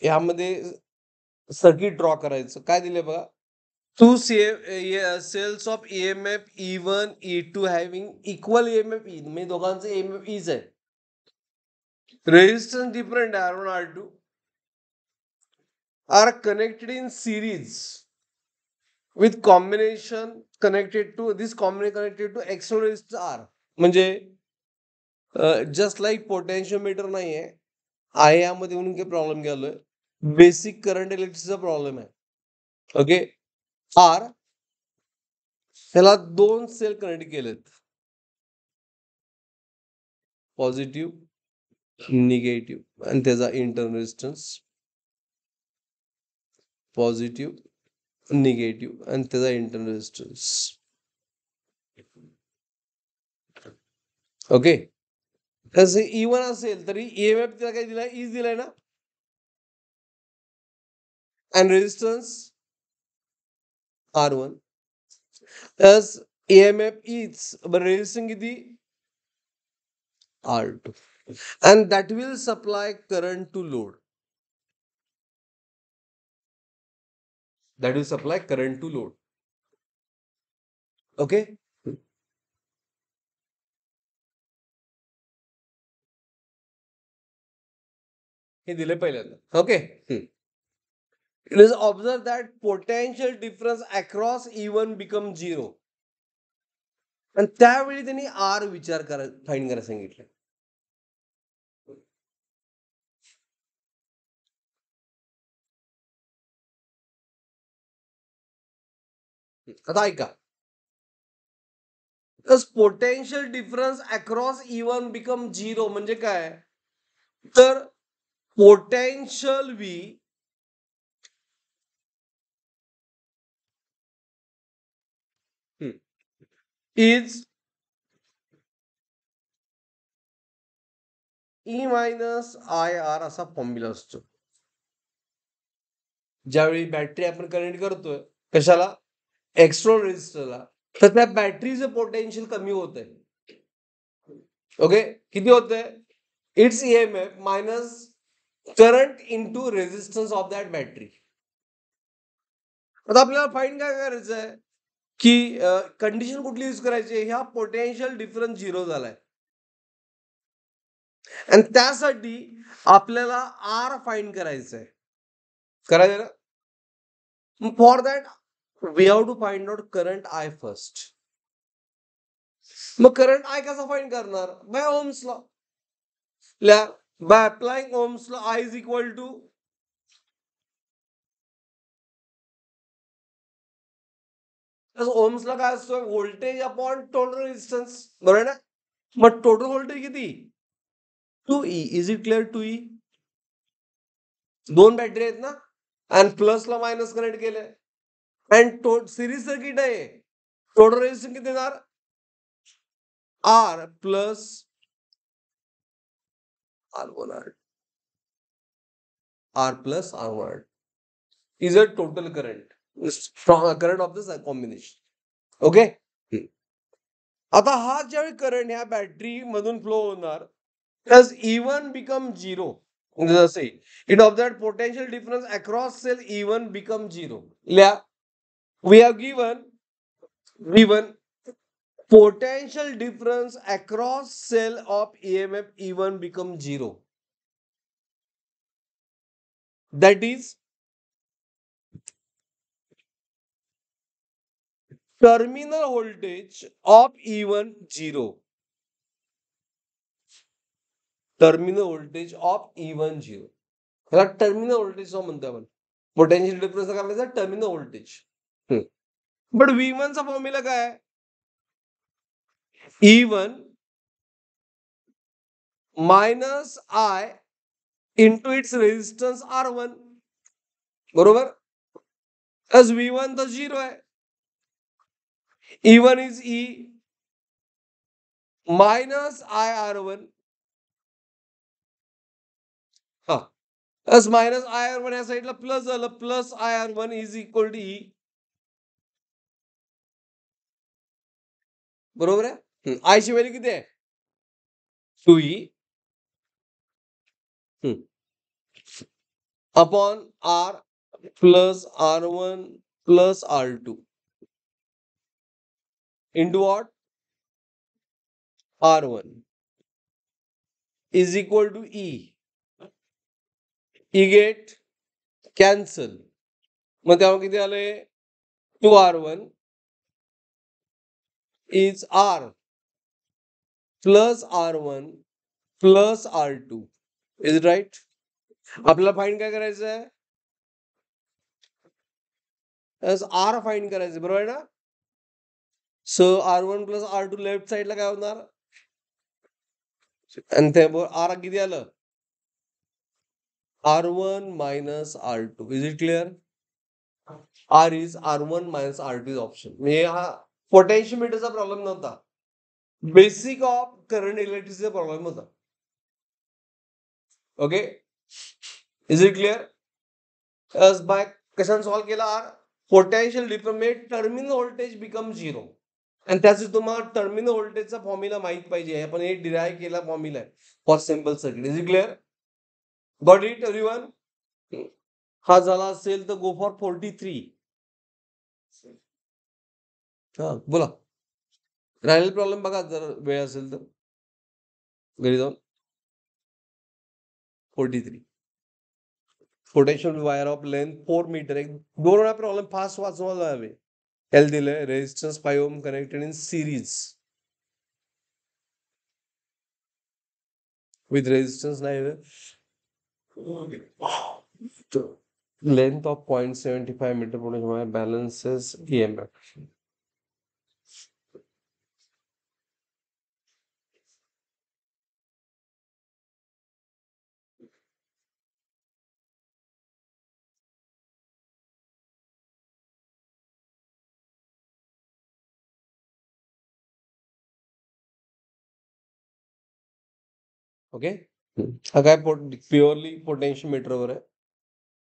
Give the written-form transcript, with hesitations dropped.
ह्यामध्ये circuit draw करायचं. काय दिले बघा, two cells of EMF E1 E2 having equal EMF E, म्हणजे दोघांचं EMF Eच आहे. रेजिस्टन्स डिफरंट आहे, R1 R2 are connected in series with combination connected to this combination connected to external resistor R. म्हणजे just like पोटॅन्शिओमीटर नाही आहे यामध्ये म्हणून काही प्रॉब्लेम गेलोय. बेसिक करंट इलेक्ट्रिकचा प्रॉब्लेम आहे. ओके, आर त्याला 2 सेल कनेक्ट केलेत, पॉझिटिव्ह निगेटिव्ह, आणि त्याचा इंटरनल रेजिस्टन्स पॉझिटिव्ह निगेटिव्ह आणि त्याचा इंटरनल रेजिस्टन्स. ओके, तसे E1 असेल तरी EMF त्याला काय दिलाय, इज दिलाय ना, and resistance R1. Thus EMF is, but resistance किती, R2, and that will supply current to load. That will supply current to load. Okay. हे दिले पहिल्यांदा. Okay. It is observed that potential difference across E1 become 0. आणि त्यावेळी त्यांनी R विचार find करायला सांगितलं. आता ऐका, potential difference across E1 become 0 म्हणजे काय, तर potential V is E minus IR असा फॉर्म्युला असतो. ज्यावेळी बॅटरी आपण कनेक्ट करतोय कशाला, एक्स्टर्नल रेजिस्टरला, तर त्या बॅटरीचं पोटेन्शियल कमी होत आहे. ओके, किती होतंय, it's EMF minus current into resistance of that battery. आता आपल्याला फाइंड काय करायचं आहे की कंडिशन कुठली यूज करायची, ह्या पोटेन्शियल डिफरन्स 0 झालाय आणि त्यासाठी आपल्याला R फाइंड करायचं आहे. करायचं ना, for that we have to find out current I first. मग करंट I कसा फाइंड करणार, by Ohm's law. By applying Ohm's law I is equal to ओम्सला काय असतो, व्होल्टेज अपॉन टोटल रेजिस्टन्स, बरोबर ना. मग टोटल व्होल्टेज किती, 2E. Is it clear, 2E. दोन बॅटरी आहेत ना, आणि प्लसला मायनस कनेक्ट केलंय, आणि सिरीज सर्किट आहे. टोटल रेजिस्टन्स किती देणार, R plus R1R. R plus R1 is a total current, current of this combination. Okay. आता हा ज्यावेळी करंट ह्या बॅटरी मधून फ्लो होणार, प्लस E1 बिकम 0. जसे it of that potential difference across cell E1 become 0. We have given potential difference across cell of EMF E1 become 0. That is terminal voltage of E1 0. Terminal voltage of E1 0. ह्याला terminal voltage म्हणतो आपण. Potential difference काय म्हणायचं, terminal voltage. But V1 चा formula काय आहे, E1 minus I into its resistance R1, बरोबर. Plus V1 तर 0 आहे, E1 is E minus I R1. हा, प्लस मायनस IR1 या साईडला प्लस झालं, plus IR1 is equal to E, बरोबर आहे. I ची व्हॅल्यू किती आहे, 2E. Upon R plus R1 plus R2 into what? R1 is equal to E. E get cancel. मग तेव्हा किती आले? 2R1 is R plus R1 plus R2. Is it right? आपल्याला फाइंड काय करायचं आहे? R फाइंड करायचं, बरोबर आहे ना? So R1 plus R2 left साइडला काय होणार? आणि ते R किती आलं? R1 minus R2. Is it clear? R is R1 minus R2 is option. म्हणजे हा पोटेन्शियोमीटरचा प्रॉब्लेम नव्हता, बेसिक ऑफ करंट इलेक्ट्रिसिटीचा प्रॉब्लेम होता. Okay, is it clear? By कशाने सॉल्व्ह केला? R potential difference terminal voltage become 0. आणि त्यासाठी तुम्हाला टर्मिनल व्होल्टेजचा फॉर्म्युला माहित पाहिजे. आपण हे डिराईव्ह केला फॉर्म्युला आहे for simple circuit. Is it clear? Got it everyone? हा झाला असेल तर गो फॉर 43. हा बोला, राहिलेला प्रॉब्लेम बघा जर वेळ असेल तर घरी जाऊन. 43 potential wire of length 4 metre. एक 2 वेळा प्रॉब्लेम फास्ट वाचवायला हवे. एल दिलंय, resistance 5 ohm connected in series with resistance नाही length of 0.75 metre potential wire balances EMF. Okay, हा काय प्युअरली पोटेन्शियोमीटरवर आहे.